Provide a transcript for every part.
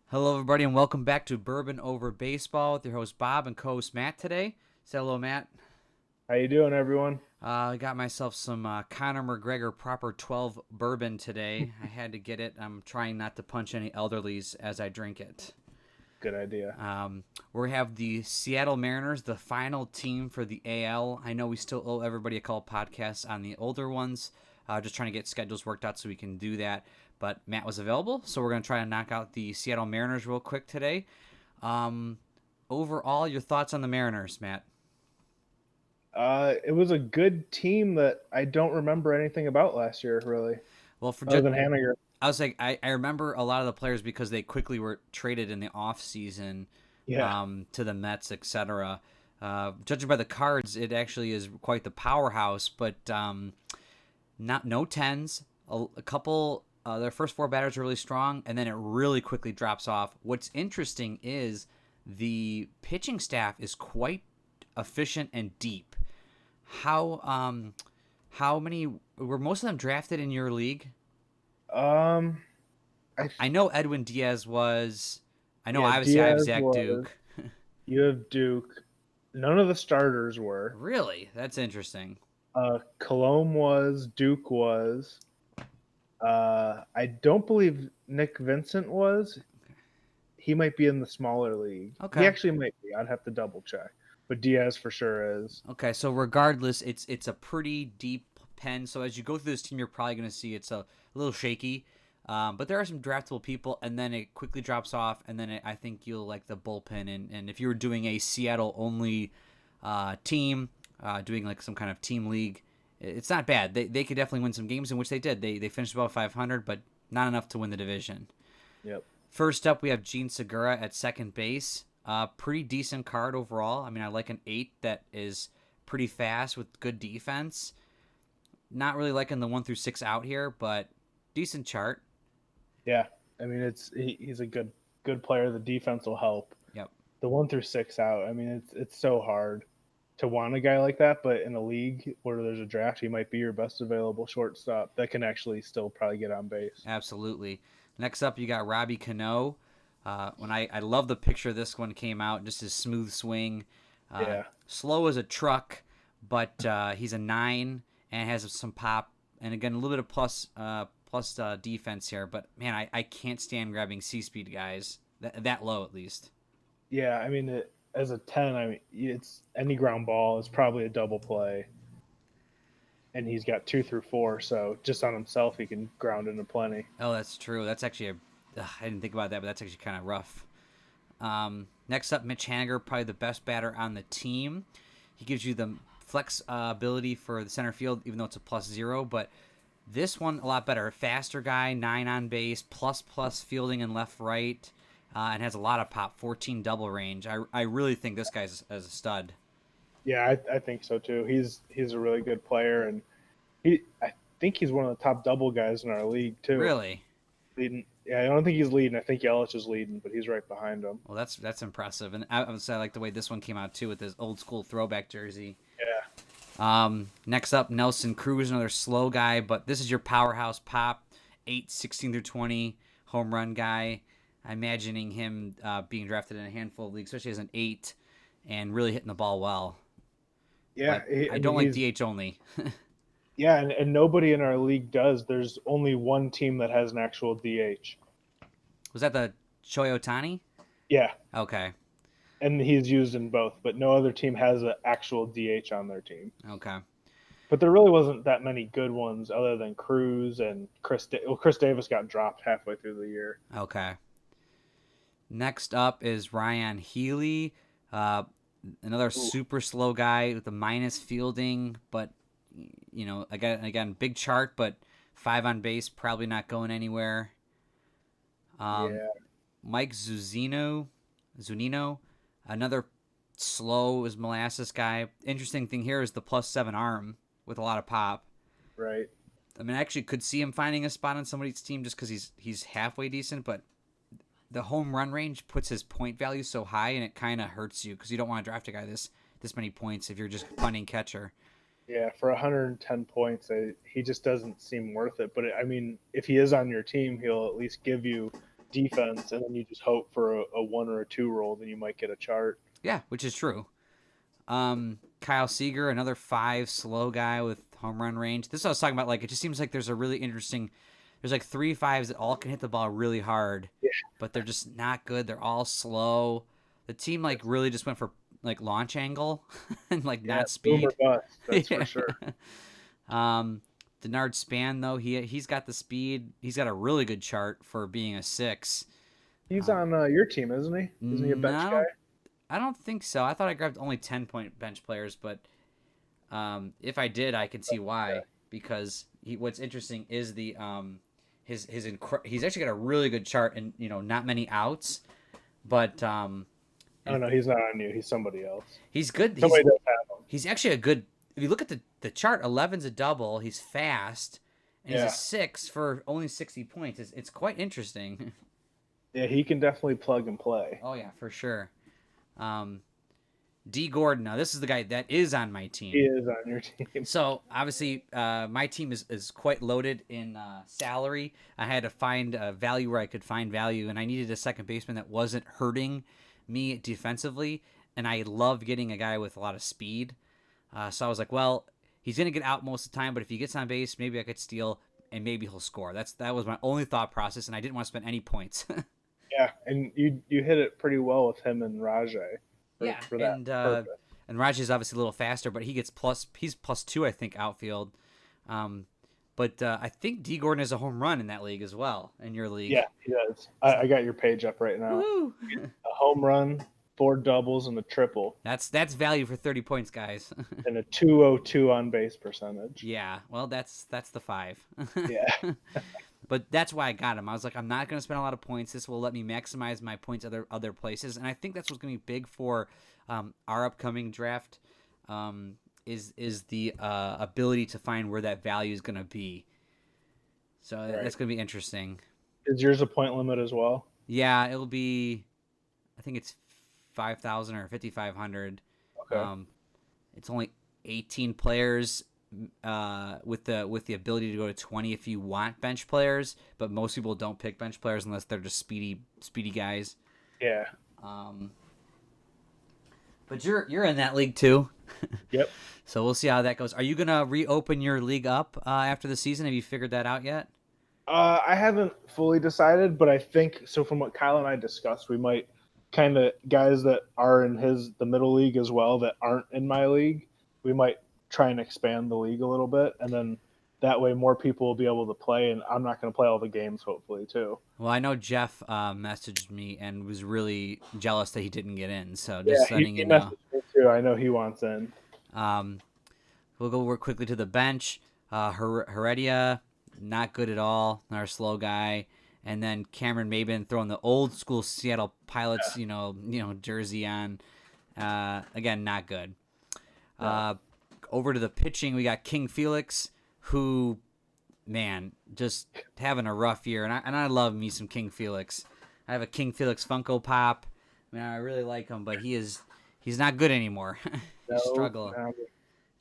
Hello, everybody, and welcome back to Bourbon Over Baseball with your host Bob and co-host Matt today. Say hello, Matt. How you doing, everyone? I got myself some Conor McGregor Proper 12 bourbon today. I had to get it. I'm trying not to punch any elderlies as I drink it. Good idea. We have the Seattle Mariners, the final team for the AL. I know we still owe everybody a couple podcasts on the older ones. Just trying to get schedules worked out so we can do that. But Matt was available, so we're going to try to knock out the Seattle Mariners real quick today. Um, Overall, your thoughts on the Mariners, Matt? It was a good team that I don't remember anything about last year, really, Well, for other than Haniger. I was like, I remember a lot of the players because they quickly were traded in the off season Yeah, to the Mets, etc. Judging by the cards, it actually is quite the powerhouse, but not no tens. A couple, their first four batters are really strong, and then it really quickly drops off. What's interesting is the pitching staff is quite efficient and deep. How how many were most of them drafted in your league? um, I I know Edwin Diaz was. I know yeah, obviously I have Diaz Zach was. Duke. You have Duke. None of the starters were. Really, that's interesting. Colomb was. Duke was. I don't believe Nick Vincent was. He might be in the smaller league. He Okay. actually might be. I'd have to double check. But Diaz for sure is. Okay, so regardless, it's a pretty deep pen. So as you go through this team, you're probably going to see it's a little shaky, but there are some draftable people, and then it quickly drops off, and then I think you'll like the bullpen. And if you were doing a Seattle only team, doing like some kind of team league, it's not bad. They could definitely win some games, in which they did. They finished above 500, but not enough to win the division. Yep. First up, we have Gene Segura at second base. Pretty decent card overall. I mean, I like an 8 that is pretty fast with good defense. Not really liking the 1 through 6 out here, but decent chart. Yeah. I mean, he's a good player. The defense will help. Yep. The 1 through 6 out. I mean, it's so hard to want a guy like that, but in a league where there's a draft, he might be your best available shortstop that can actually still probably get on base. Absolutely. Next up, you got Robbie Cano. When I love the picture this one came out, just his smooth swing. Yeah, Slow as a truck, but he's a 9 and has some pop. And again, a little bit of plus defense here. But man, I can't stand grabbing C speed guys that low at least. yeah. I mean, as a 10, I mean, it's any ground ball is probably a double play, and he's got 2 through 4, so just on himself, he can ground into plenty. Oh, that's true. That's actually I didn't think about that, but that's actually kind of rough. Next up, Mitch Haniger, probably the best batter on the team. He gives you the flex ability for the center field, even though it's a +0. But this one a lot better. Faster guy, 9 on base, plus fielding and left right, and has a lot of pop. 14 double range. I really think this guy's as a stud. Yeah, I think so too. He's a really good player, and I think he's one of the top double guys in our league too. Really. Leading, yeah, I don't think he's leading. I think Yelich is leading, but he's right behind him. Well, that's impressive, and I would say I like the way this one came out too with this old school throwback jersey. Yeah, Next up, Nelson Cruz, another slow guy, but this is your powerhouse pop. 8, 16 through 20, home run guy. I'm imagining him being drafted in a handful of leagues, especially as an 8, and really hitting the ball well. yeah. But I I don't mean, like he's DH only. yeah, and nobody in our league does. There's only one team that has an actual DH. Was that the Choi Otani? Yeah, Okay. and he's used in both, but no other team has an actual DH on their team. Okay. But there really wasn't that many good ones other than Cruz and Chris. Well, Chris Davis got dropped halfway through the year. Okay. Next up is Ryan Healy, uh, another Ooh, super slow guy with a minus fielding, but again, big chart, but 5 on base, probably not going anywhere. Um, yeah, Mike Zunino, another slow as molasses guy. Interesting thing here is the +7 arm with a lot of pop. right. I mean, I actually could see him finding a spot on somebody's team just because he's halfway decent, but the home run range puts his point value so high, and it kind of hurts you because you don't want to draft a guy this many points if you're just punting catcher. Yeah, for 110 points, he just doesn't seem worth it. But I mean, if he is on your team, he'll at least give you defense, and then you just hope for a 1 or a 2 roll, then you might get a chart. Yeah, which is true. Kyle Seager, another 5 slow guy with home run range. This is what I was talking about. Like, it just seems like there's a really interesting. There's like 3 5s that all can hit the ball really hard, Yeah. but they're just not good. They're all slow. The team like really just went for like launch angle and like not speed. Boomer bust, that's for sure. Denard Span though, he's got the speed. He's got a really good chart for being a 6. He's on your team, isn't he? Isn't he a bench guy? I don't think so. I thought I grabbed only 10-point bench players, but if I did, I can see why. Because what's interesting is the he's actually got a really good chart and not many outs, but Oh no, he's not on you. He's somebody else. He's good. Somebody does have him. He's actually a good. If you look at the chart, 11's a double. He's fast, and he's a 6 for only 60 points. It's quite interesting. Yeah, he can definitely plug and play. Oh yeah, for sure. Dee Gordon. Now this is the guy that is on my team. He is on your team. So obviously, my team is quite loaded in salary. I had to find a value where I could find value, and I needed a second baseman that wasn't hurting me defensively. And I love getting a guy with a lot of speed. So I was like, well, he's gonna get out most of the time, but if he gets on base, maybe I could steal, and maybe he'll score. That was my only thought process, and I didn't want to spend any points. Yeah, and you hit it pretty well with him and Rajay. For that and Rajay's obviously a little faster, but he's +2, I think, outfield. But I think Dee Gordon has a home run in that league as well, in your league. Yeah, he does. I got your page up right now. A home run, 4 doubles, and a triple. That's value for 30 points, guys. And a 202 on base percentage. Yeah, well, that's the 5. Yeah. But that's why I got him. I was like, I'm not going to spend a lot of points. This will let me maximize my points other places, and I think that's what's going to be big for our upcoming draft. Is the ability to find where that value is going to be. So that's going to be interesting. Is yours a point limit as well? Yeah, it'll be. I think it's 5,000 or 5,500. Okay. It's only 18 players. With the ability to go to 20 if you want bench players, but most people don't pick bench players unless they're just speedy guys. Yeah. But you're in that league too. Yep. So we'll see how that goes. Are you gonna reopen your league up after the season? Have you figured that out yet? I haven't fully decided, but I think so. From what Kyle and I discussed, we might kind of guys that are in the middle league as well that aren't in my league. We might try and expand the league a little bit, and then that way more people will be able to play, and I'm not going to play all the games, hopefully, too. Well, I know Jeff messaged me and was really jealous that he didn't get in, so just letting you know. Messaged me too. I know he wants in. We'll go work quickly to the bench. Heredia, not good at all, our slow guy. And then Cameron Maben throwing the old school Seattle Pilots, jersey on. Again, not good. Over to the pitching, we got King Felix, who, man, just having a rough year. And I love me some King Felix. I have a King Felix Funko Pop. I mean, I really like him, but he's not good anymore. He's struggling.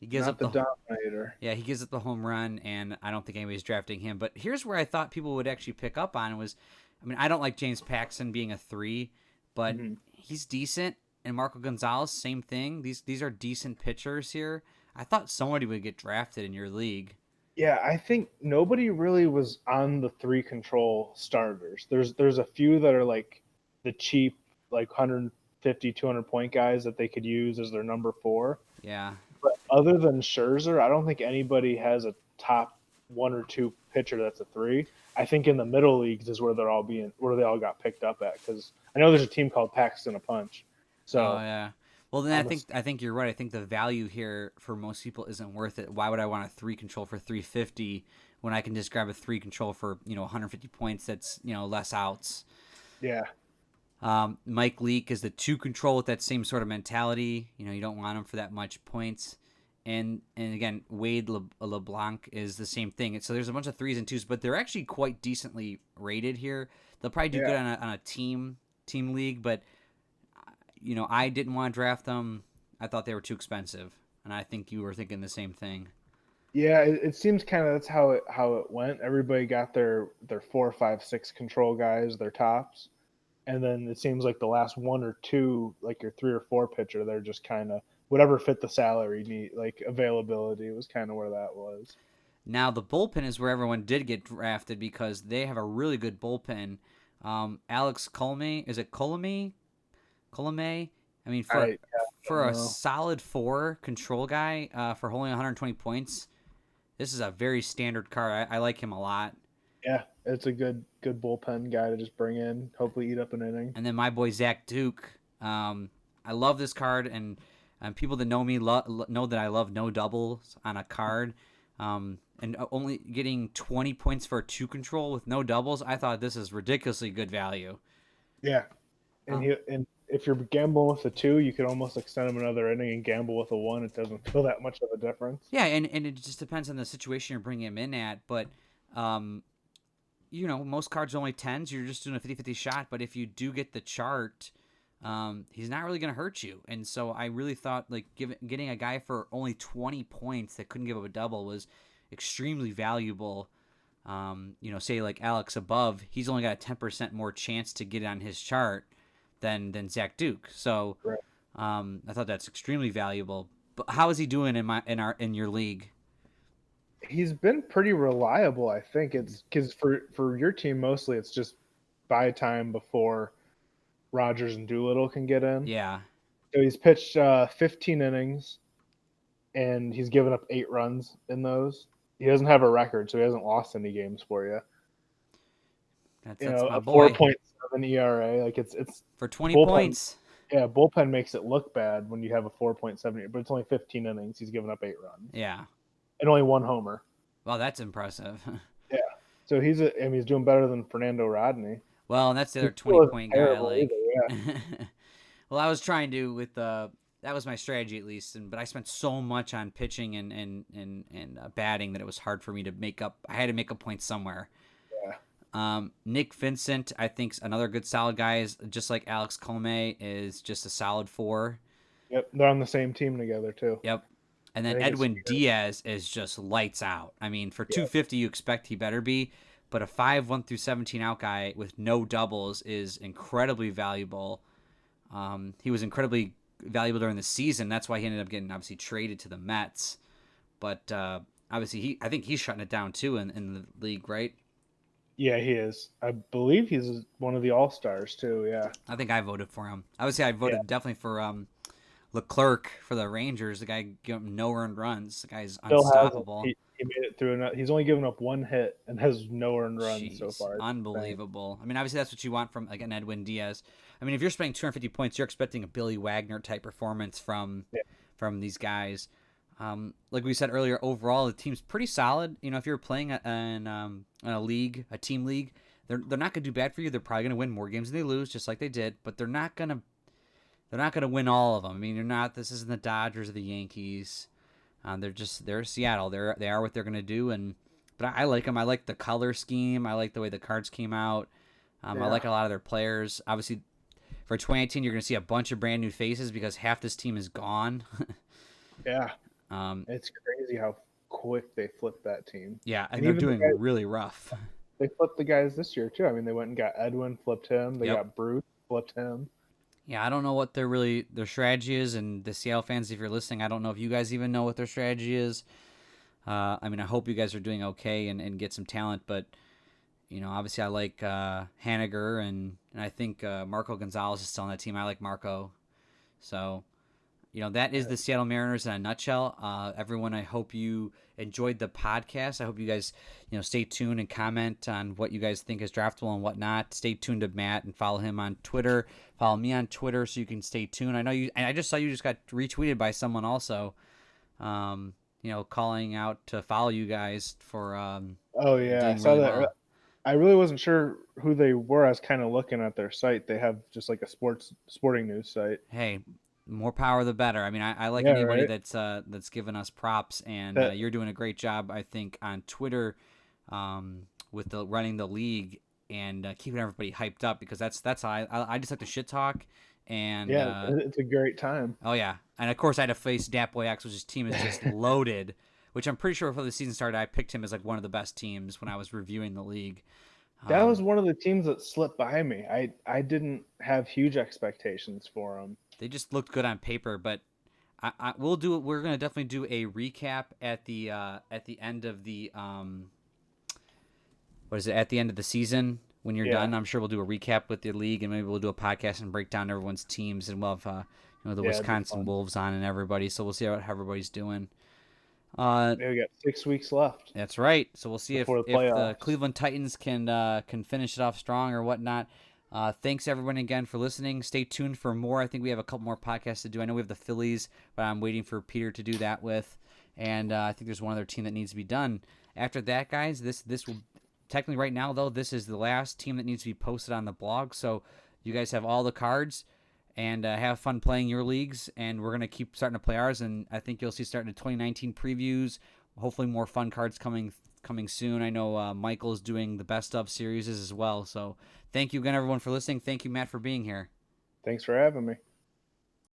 He gives up the dominator. Yeah, he gives up the home run, and I don't think anybody's drafting him. But here's where I thought people would actually pick up on was, I don't like James Paxton being a 3, but he's decent. And Marco Gonzalez, same thing. These are decent pitchers here. I thought somebody would get drafted in your league. Yeah, I think nobody really was on the 3 control starters. There's a few that are like the cheap, like 150, 200 point guys that they could use as their number 4. Yeah. But other than Scherzer, I don't think anybody has a top 1 or 2 pitcher that's a 3. I think in the middle leagues is where they all got picked up at, because I know there's a team called Paxton a Punch. So yeah. Well, then I think you're right. I think the value here for most people isn't worth it. Why would I want a 3 control for 350 when I can just grab a 3 control for 150 points? That's less outs. Yeah. Mike Leake is the 2 control with that same sort of mentality. You don't want him for that much points. And again, Wade LeBlanc is the same thing. So there's a bunch of 3s and 2s, but they're actually quite decently rated here. They'll probably do good on a team league, but I didn't want to draft them. I thought they were too expensive, and I think you were thinking the same thing. Yeah, it seems kind of that's how it went. Everybody got their 4, 5, 6 control guys, their tops, and then it seems like the last one or two, like your 3 or 4 pitcher, they're just kind of whatever fit the salary need, like availability was kind of where that was. Now the bullpen is where everyone did get drafted because they have a really good bullpen. Alex Colme, is it Colome? Colome? I mean, I, for I don't a know. solid 4 control guy, for only 120 points, this is a very standard card. I like him a lot. Yeah, it's a good bullpen guy to just bring in, hopefully eat up an inning. And then my boy Zach Duke. I love this card, and people that know me know that I love no doubles on a card. And only getting 20 points for a 2 control with no doubles, I thought this is ridiculously good value. Yeah, and if you're gambling with a 2, you could almost extend him another inning and gamble with a 1. It doesn't feel that much of a difference. Yeah, and it just depends on the situation you're bringing him in at. But, most cards are only 10s. You're just doing a 50-50 shot. But if you do get the chart, he's not really going to hurt you. And so I really thought like getting a guy for only 20 points that couldn't give up a double was extremely valuable. Say like Alex above, he's only got a 10% more chance to get on his chart than Zach Duke. So Right. I thought that's extremely valuable. But how is he doing in your league? He's been pretty reliable, I think. It's because for your team mostly, it's just buy time before Rogers and Doolittle can get in. Yeah, So he's pitched 15 innings, and he's given up 8 runs in those. He doesn't have a record, so he hasn't lost any games for you. that's my A boy 4.7 ERA, like it's for 20 bullpen. points. Yeah, bullpen makes it look bad when you have a 4.7, but it's only 15 innings. He's given up 8 runs Yeah, and only 1 homer. well, that's impressive. Yeah, so he's doing better than Fernando Rodney. Well, and that's the He other still isn't 20-point guy I terrible like. either. Yeah, Well, I was trying to with that was my strategy at least, but I spent so much on pitching and batting that it was hard for me to make up. I had to make up points somewhere. yeah, Nick Vincent, I think, another good solid guy is just like Alex Colme is just a solid 4. yep. They're on the same team together too. Yep. And I then think it's Edwin Seager. Diaz is just lights out. I mean, for Yeah, 250, you expect he better be, but a 1 through 17 out guy with no doubles is incredibly valuable. He was incredibly valuable during the season. That's why he ended up getting obviously traded to the Mets. But obviously, I think he's shutting it down too in the league, right? yeah, he is. I believe he's one of the All Stars too. Yeah, I think I voted for him. Obviously, I yeah. voted definitely for Leclerc for the Rangers. The guy giving no earned runs. The guy's Still hasn't. unstoppable. He made it through. He's only given up 1 hit and has no earned runs so Jeez, far. It's insane. unbelievable. I mean, obviously that's what you want from like an Edwin Diaz. I mean, if you're spending 250 points, you're expecting a Billy Wagner type performance from Yeah, these guys. Like we said earlier, overall the team's pretty solid. If you're playing in a league, a team league, they're not going to do bad for you. They're probably going to win more games than they lose, just like they did. But they're not going to win all of them. I mean, they're not. This isn't the Dodgers or the Yankees. They're Seattle. They are what they're going to do. But I like them. I like the color scheme. I like the way the cards came out. I yeah, like a lot of their players. Obviously, for 2018, you're going to see a bunch of brand new faces because half this team is gone. yeah. um, It's crazy how quick they flipped that team. yeah, and And they're even the doing guys, really rough. they flipped the guys this year too. I mean, they went and got Edwin, flipped him. They Yep. got Bruce, flipped him. Yeah, I don't know what their strategy is, and the Seattle fans, if you're listening, I don't know if you guys even know what their strategy is. I mean, I hope you guys are doing okay and get some talent, but obviously I like Haniger and I think Marco Gonzalez is still on that team. I like Marco, so that is the Seattle Mariners in a nutshell. Everyone, I hope you enjoyed the podcast. I hope you guys stay tuned and comment on what you guys think is draftable and whatnot. Stay tuned to Matt and follow him on Twitter. Follow me on Twitter so you can stay tuned. I know you, and I just saw you just got retweeted by someone also. Calling out to follow you guys for Oh yeah, I doing saw really that. well. I really wasn't sure who they were. I was kind of looking at their site. They have just like a sporting news site. Hey, more power the better. I mean, I like Yeah, anybody right. that's given us props, and That you're doing a great job, I think, on Twitter with the running the league and keeping everybody hyped up because that's how I just like to shit talk and yeah, it's a great time. oh yeah, and of course I had to face Dat Boy X, which his team is just loaded which I'm pretty sure before the season started, I picked him as like one of the best teams when I was reviewing the league. That was one of the teams that slipped by me. I didn't have huge expectations for them. They just looked good on paper, but we'll do it. We're gonna definitely do a recap at the end of the what is it, at the end of the season when you're done. I'm sure we'll do a recap with the league, and maybe we'll do a podcast and break down everyone's teams, and we'll have the Wisconsin Wolves on and everybody. So we'll see how everybody's doing. We got 6 weeks left. That's right. So we'll see if the Cleveland Titans can finish it off strong or whatnot. Thanks everyone again for listening. Stay tuned for more. I think we have a couple more podcasts to do. I know we have the Phillies, but I'm waiting for Peter to do that with. And I think there's one other team that needs to be done. After that, guys, this will technically right now though, this is the last team that needs to be posted on the blog. So you guys have all the cards. And have fun playing your leagues, and we're going to keep starting to play ours, and I think you'll see starting the 2019 previews, hopefully more fun cards coming soon. I know Michael is doing the best of series as well, so thank you again, everyone, for listening. Thank you, Matt, for being here. Thanks for having me.